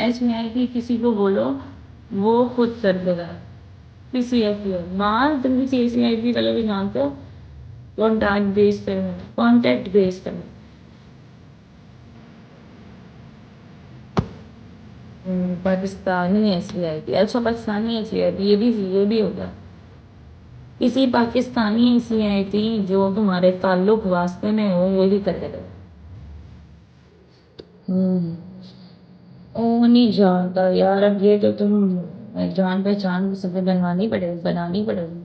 SVIP किसी को बोलो, वो खुद कर देगा। PCF माँ तुम किसी SVIP वाले को जानते हो? कॉन्टैक्ट बेस पे पाकिस्तानी SVIP, अच्छा पाकिस्तानी SVIP ये भी होगा। किसी पाकिस्तानी SVIP जो तुम्हारे ताल्लुक वास्ते में हो वो भी कर देगा। ओ नहीं जानता यार, अब ये तो तुम जान पहचान सब बनानी पड़ेगी।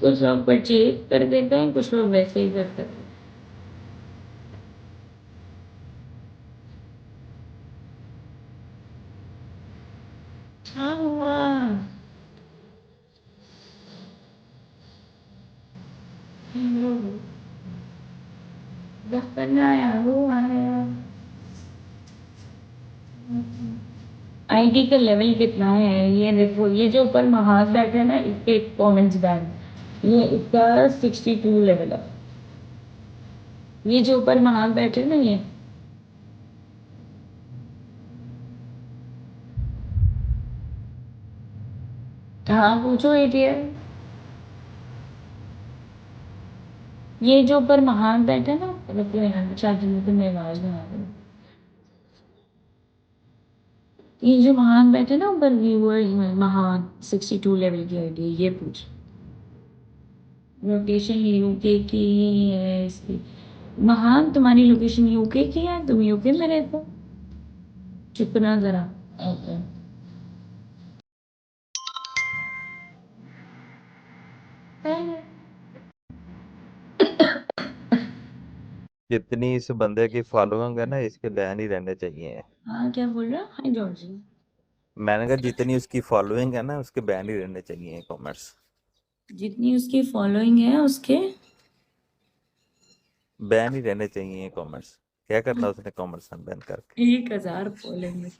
कुछ लोग परचेज कर देते हैं, कुछ लोग वैसे ही करते हैं। हाँ हुआ दफ्तर में आया हुआ है। आईडी का लेवल कितना है ये देखो, ये जो ऊपर महाज बैठे हैं ना, इसके कमेंट्स बैन, ये इसका 62 लेवल है। ये जो ऊपर महाज बैठे हैं ना ये, हाँ पूछो ATM। ये जो ऊपर महान बैठे ना, रुको यहाँ चाची मुझे मैं आवाज बना दूँ। ये जो महान बैठे ना ऊपर व्यूअर महान 62 लेवल की आईडी, ये पूछ। लोकेशन यूके की है इसकी। महान तुम्हारी लोकेशन यूके की है, तुम यूके में रहते हो? चुप ना जरा। ओके। जितनी इस बंदे की फॉलोइंग है ना, इसके बैन ही रहने चाहिए। हाँ क्या बोल रहा? हाय जॉर्जी। मैंने कहा जितनी उसकी फॉलोइंग है ना, उसके बैन ही रहने चाहिए कॉमेंट्स। जितनी उसकी फॉलोइंग है उसके बैन ही रहने चाहिए कॉमेंट्स। क्या करना उसने कॉमेंट्स बैन करके? 1000 फॉलोइंग है।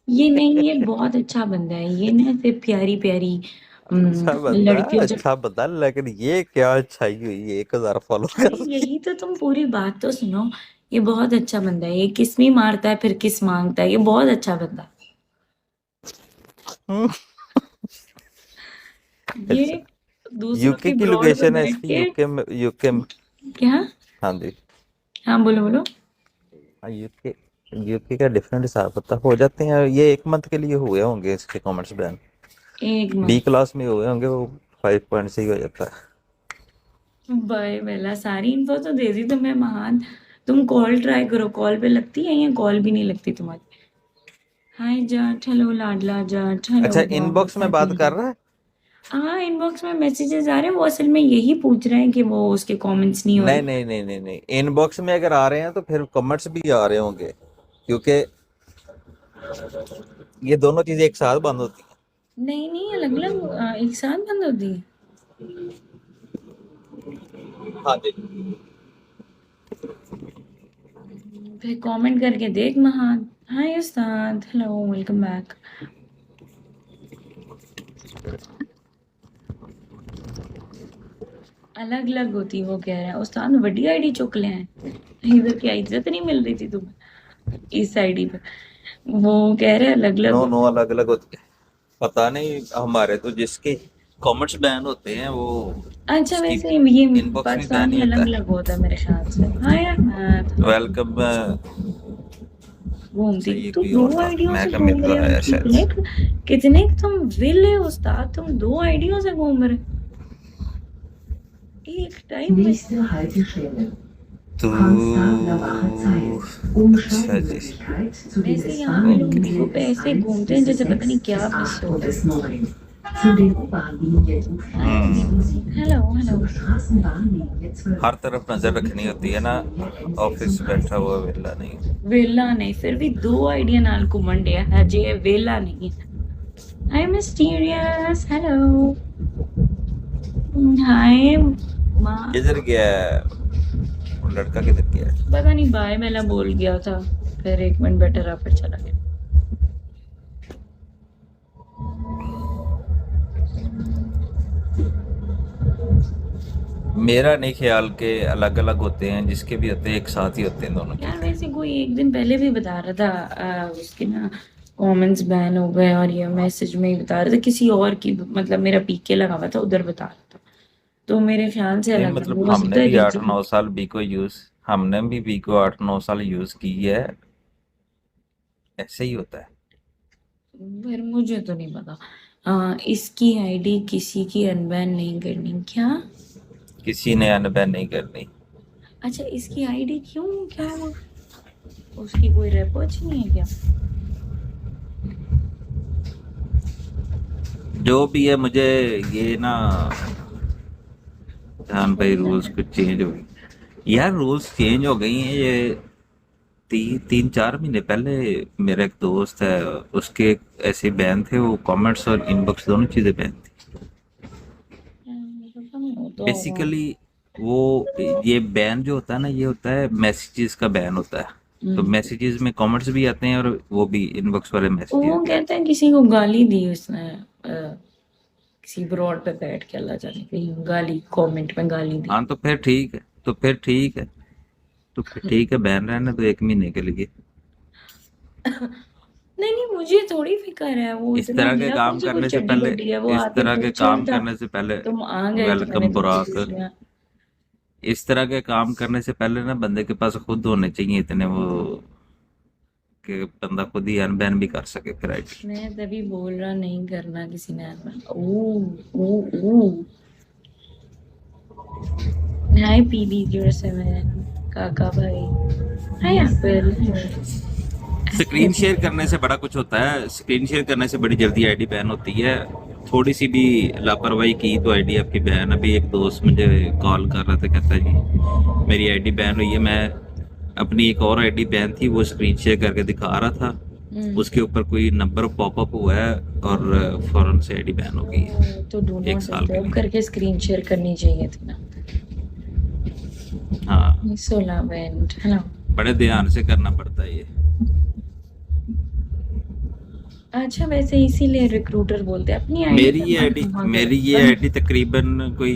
ये नहीं, ये बहुत अच्छा बंदा है, ये ना सिर्फ प्यारी प्यारी लड़कियों से। अच्छा बंदा, लेकिन ये क्या अच्छाई हुई है 1000 फॉलो अरे कर? यही तो, तुम पूरी बात तो सुनो। ये बहुत अच्छा बंदा है, ये किस्मी मारता है फिर किस मांगता है, ये बहुत अच्छा बंदा है। अच्छा, ये दूसरों यूके की की ब्रॉड पे लोकेशन है बैठ इसकी, के यूके में। क्या? हाँ जी। हाँ बोलो बोलो। हाँ, यूके यूके का डिफरेंट हिसाब होता हो जाते हैं। ये 1 मंथ के लिए हुए होंगे इसके कमेंट्स बैन। एक बी मिनट। क्लास में हुए होंगे वो, 5 पॉइंट से ही हो जाता है। बाय बेला, सारी इन्फो तो दे दी तुम्हें महान। तुम कॉल ट्राई करो, कॉल पे लगती है या कॉल भी नहीं लगती तुम्हारी? हाय जाट, हेलो लाडला जाट, हेलो अच्छा, इनबॉक्स में बात कर रहा है। हाँ इनबॉक्स में मैसेजेस आ रहे हैं, वो असल में यही पूछ रहे हैं कि वो उसके कमेंट्स नहीं हो नहीं रहे। नहीं नहीं नहीं नहीं, इनबॉक्स में अगर आ रहे हैं तो फिर कमेंट्स भी आ रहे होंगे, क्योंकि ये दोनों चीजें एक साथ बंद होती हैं। नहीं नहीं, अलग अलग एक साथ बंद होती है। हाँ जी। फिर कमेंट करके देख महान। हाय उस्ताद, हेलो वेलकम बैक। अलग अलग होती, वो कह रहा है उस्ताद बड़ी आईडी चुक ले हैं, इधर क्या इज्जत नहीं मिल रही थी तुम्हें इस आईडी पे? वो कह रहे अलग अलग नो नो, होती। अलग अलग होती है। पता नहीं, हमारे तो जिसके कमेंट्स बैन होते हैं वो, अच्छा उसकी वैसे ये इनबॉक्स में बैन पाकिस्तानी ही होता अलग है। अलग होता है मेरे ख्याल से। हाँ यार मैं वेलकम। घूमती, सही, तू कोई दो और था, आईडियों मैं से का घूम मिल रहे हो? आया शायद कितने से। कितने तुम विले हो उस्ताद, तुम दो आईडियों से घूम रहे एक टाइम में? Nächste Haltestelle. तो Konstanzer Wachezeit. अच्छा जी, Umsteigemöglichkeit sowie वैसे यहाँ पे लोग ओके। S-Bahn-Linie तो ऐसे S1 घूमते हैं bis जैसे पता नहीं S6 क्या मिस S8 हो und गया। S9. Zu den U-Bahn-Linien U4 bis U7. Hello hello. Zur Straßenbahnlinie 12. हर तरफ नजर रखनी होती है ना, ऑफिस बैठा हुआ वेला नहीं। वेला नहीं, फिर भी दो आइडिया नाल घूमन दिया है जे वेला नहीं है। हाय मिस्टीरियस, हेलो। हाय माँ। किधर गया है? वो लड़का किधर गया है? पता नहीं बाय मेला बोल गया था, फिर 1 मिनट बेटर रहा फिर चला गया। मेरा नहीं ख्याल के अलग अलग होते हैं, जिसके भी होते हैं एक साथ ही होते हैं दोनों यार चीजें। वैसे कोई एक दिन पहले भी बता रहा था उसके ना कमेंट्स बैन हो गए, और ये मैसेज में ही बता रहा था किसी और की, मतलब मेरा पीके लगा हुआ था उधर बता रहा था, तो मेरे ख्याल से नहीं अलग अलग मतलब हो हमने सकता है भी आठ रीजन। नौ साल बीको यूज हमने भी बीको 8-9 साल यूज की है, ऐसे ही होता है। पर मुझे तो नहीं पता। इसकी आईडी किसी की अनबैन नहीं करनी क्या? किसी ने अनबैन नहीं करनी। अच्छा, इसकी आईडी क्यों, क्या हुआ? उसकी कोई रेपोच नहीं है क्या? जो भी है, मुझे ये ना जान भाई रूल्स कुछ चेंज हो गए यार, रूल्स चेंज हो गई हैं ये। 3-4 महीने पहले मेरा एक दोस्त है, उसके ऐसे बैन थे, वो कमेंट्स और इनबॉक्स दोनों चीजें बैन थी। पता नहीं होता होगा। बेसिकली वो ये बैन जो होता है ना, ये होता है मैसेजेस का बैन होता है। तो हम्म। मैसेजेस में कमेंट्स भी आते हैं और वो भी इनबॉक्स वाले मैसेजेस वो भी आते कहते हैं किसी को गाली दी उसने, किसी ब्रॉड पे बैठ के, अल्लाह जाने कहीं गाली, कमेंट में गाली हैं। दी। हाँ तो फिर ठीक है, तो फिर ठीक है, तो फिर ठीक है, बैन रहने तो 1 महीने के लिए। नहीं नहीं, मुझे थोड़ी फिक्र है, वो इस इतना तरह के मेरा कौन काम सा कोई करने से चड्डी पहले बड्डी है, वो इस आके तरह के पूछा काम उल्टा, करने से पहले तुम आ गए तो मैंने वेलकम तुमसे बुराक। पूछ लिया। इस तरह के काम करने से पहले ना बंदे के पास खुद होने चाहिए इतने वो, कि बंदा खुद ही अनबैन भी कर सके फिर आईडी। मैं तभी बोल रहा नहीं करना किसी ने। ओ ओ ओ हाय PB07 काका भाई। हाय एप्पल। स्क्रीन शेयर करने से बड़ा कुछ होता है, स्क्रीन शेयर करने से बड़ी जल्दी आईडी बैन होती है। थोड़ी सी भी लापरवाही की तो आईडी आपकी बैन। अभी एक दोस्त मुझे कॉल कर रहा था, कहता है जी मेरी आईडी बैन हुई है। मैं अपनी एक और आईडी बैन थी, वो स्क्रीन शेयर करके दिखा रहा था, उसके ऊपर कोई नंबर पॉपअप हुआ है और फौरन से आईडी बैन हो गई है तो डू 1 नॉट साल के डिस्टर्ब लिए। करके स्क्रीन शेयर करनी चाहिए थी ना। हाँ, 16 बैंड है ना। बड़े ध्यान से करना पड़ता है ये। अच्छा, वैसे इसीलिए रिक्रूटर बोलते हैं अपनी आईडी मेरी पे ये मत आईडी मांगो, मेरी ये आईडी तकरीबन कोई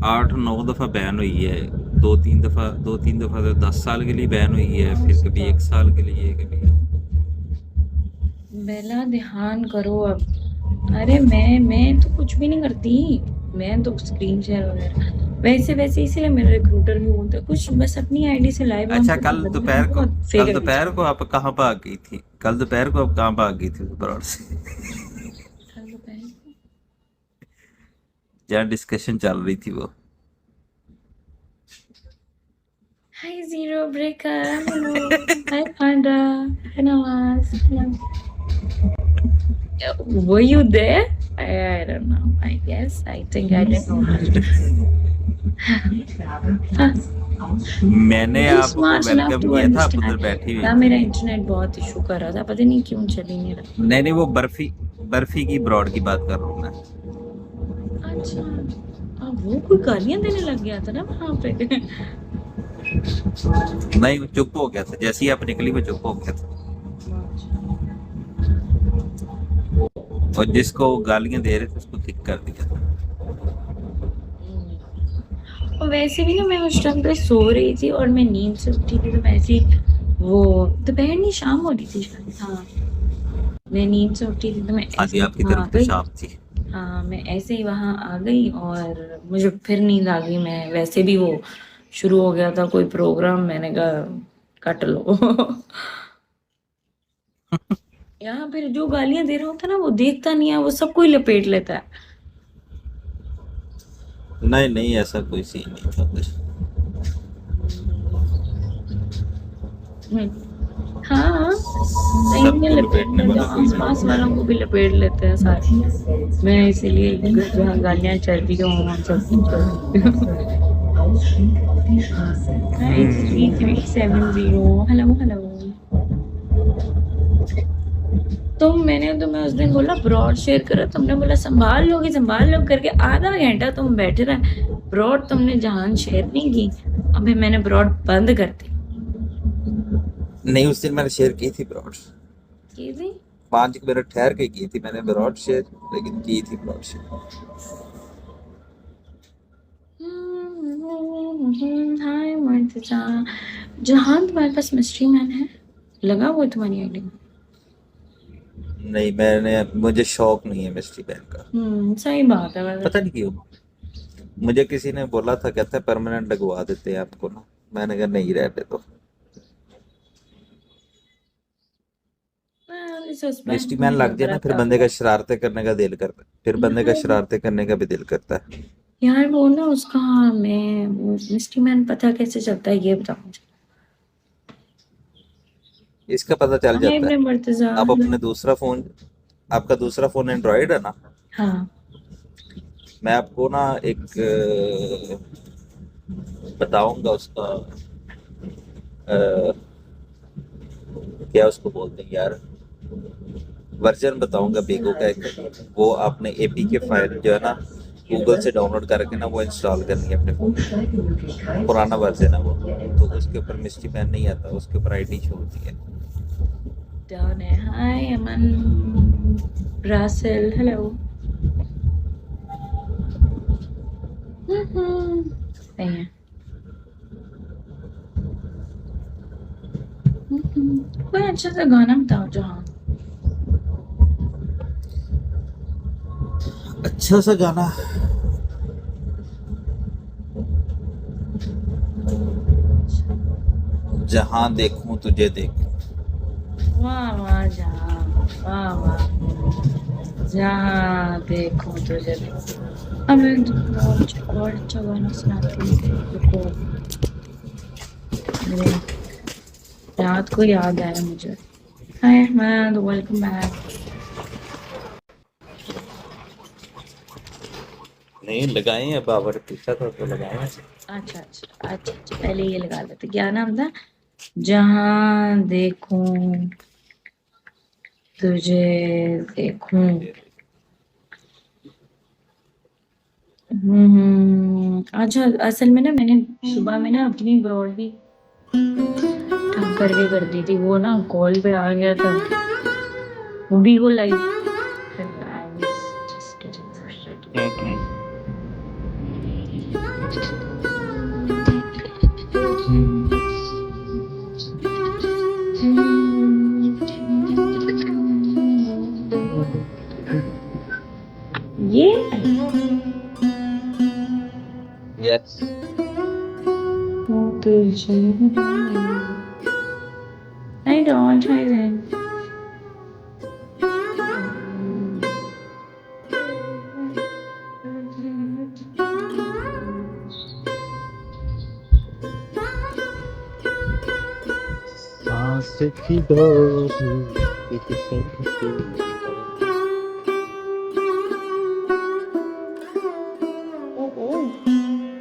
8-9 दफा बैन हुई है। 2-3 दफा तो 10 साल के लिए बैन हुई है, फिर कभी 1 साल के लिए, कभी। बेला ध्यान करो अब। अरे मैं तो कुछ भी नहीं करती, मैं तो स्क्रीन शेयर वगैरह वैसे वैसे, इसीलिए मेरे रिक्रूटर भी बोलते हैं कुछ बस अपनी आईडी से लाइव ऑन अच्छा, करके बंदा बहुत कल फेक दोपहर को आप कहाँ भाग गई थी? कल दोपहर को आप कहाँ भाग गई थी ब्रॉड से? जहाँ डिस्कशन चल रही थी वो। Hi zero breaker, hello. Hi panda, hi Nawaz, were you there? I don't know, I guess, I think I didn't know. मैंने आपको वेलकम किया था, आप उधर बैठी हुई ना, थी। मेरा इंटरनेट बहुत इशू कर रहा था, पता नहीं क्यों चल ही नहीं रहा। नहीं, वो बर्फी की ब्रॉड की बात कर रहा हूँ मैं। अच्छा, अब वो कोई गालियां देने लग गया था ना वहां पे। नहीं, वो चुप हो गया था, जैसे ही आप निकली वो चुप हो गया था। और जिसको गालियां दे रहे थे उसको किक कर दिया था। और वैसे भी ना मैं उस टाइम पे सो रही थी और मैं नींद से उठी थी, तो मैं ऐसे ही वो दोपहर नहीं शाम हो रही थी शायद, हाँ मैं नींद से उठी थी तो मैं आज ऐसे आपकी वहाँ आ तरफ तो गई। शाम थी। हाँ, मैं ऐसे ही वहां आ गई और मुझे फिर नींद आ गई। मैं वैसे भी वो शुरू हो गया था कोई प्रोग्राम, मैंने कहा कट लो। यहाँ फिर जो गालियां दे रहा होता है ना, वो देखता नहीं है, वो सब कोई लपेट लेता है। नहीं, ऐसा कोई सीन नहीं था उधर। हाँ, सही में सबको लपेट लपेटने लेते वाला हैं, कोई आस नहीं। पास वालों को भी लपेट लेते हैं सारे। मैं इसीलिए जहाँ गालियां चल रही हो वहाँ सब कुछ चल रही हूँ। 3370, हेलो हेलो। तो मैंने तुम्हें उस दिन बोला ब्रॉड शेयर करो, तुमने बोला संभाल लो करके आधा घंटा तुम बैठे रहे। ब्रॉड तुमने जहां शेयर नहीं की, अबे मैंने ब्रॉड बंद कर दी। नहीं, उस दिन मैंने शेयर की थी ब्रॉड, की थी 5 मिनट ठहर के की थी मैंने ब्रॉड शेयर, लेकिन की थी ब्रॉड शेयर। हाय मुर्तजा, जहां तुम्हारे पास मिस्ट्री मैन है, लगा वो तुम्हारी आईडी में? नहीं, मुझे शौक नहीं है मिस्ट्री बैन का। सही बात है वैसे। पता नहीं क्यों, मुझे किसी ने बोला था, कहता है परमानेंट लगवा देते हैं आपको ना। मैंने कहा नहीं, रहने दो। मिस्ट्री मैन लग जाए ना, फिर बंदे का शरारतें करने का दिल करता है, फिर बंदे का शरारतें करने का भी दिल करता है। यार वो ना उसका, मैं वो मिस्ट्री मैन पता कैसे चलता है ये बताओ मुझे। इसका पता चल हाय जाता अपने है। मुर्तजा। आप अपने दूसरा फोन, आपका दूसरा फोन एंड्रॉइड है ना? हाँ मैं आपको ना एक बताऊंगा उसका क्या उसको बोलते हैं यार, वर्जन बताऊंगा बीगो का एक। वो आपने एपीके फाइल जो है ना गूगल से डाउनलोड करके ना वो इंस्टॉल करनी है अपने फोन में। पुराना वर्जन है वो, तो उसके ऊपर मिस्ट्री मैन नहीं आता, उसके ऊपर आईडी शो होती है। डाउन है। हाय अमन रासेल, हेलो। सही है। कोई अच्छा सा गाना बताओ जहाँ। अच्छा सा गाना, जहां देखूं तुझे देखूं। वाह वाह जहाँ, वाह वाह जहाँ देखूं तुझे देखूं। अब मैं तुमको और अच्छा गाना सुनाती हूँ, रुको। मेरे रात को याद आया मुझे। हाय अहमद, वेलकम बैक। नहीं लगाए हैं, बाबर पूछा था तो लगाए हैं। अच्छा अच्छा अच्छा अच्छा, पहले ये लगा लेते। क्या नाम था? जहाँ देखूं तुझे देखूं। अच्छा असल में ना मैंने सुबह में ना अपनी ब्रॉड भी ठप करके कर दी थी, वो ना कॉल पे आ गया था, वो भी को लाइव। ये yes, I don't try then.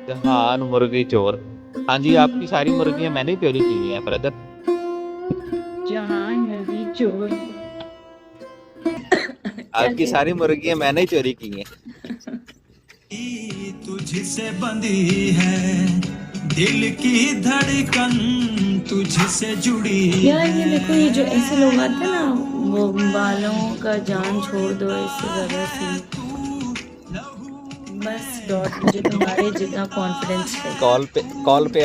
जहान मुर्गी चोर। हाँ जी, आपकी सारी मुर्गियां मैंने ही चोरी की हैं ब्रदर। जहाँ नदी चोर। आपकी सारी मुर्गियां मैंने ही चोरी की हैं। तुझसे बंधी है दिल की धड़कन, तुझसे जुड़ी यार ये देखो, ये जो ऐसे लोग आते हैं ना, वो बालों का जान छोड़ दो इससे ज्यादा सी, बस डॉट। मुझे तुम्हारे जितना कॉन्फिडेंस है। कॉल पे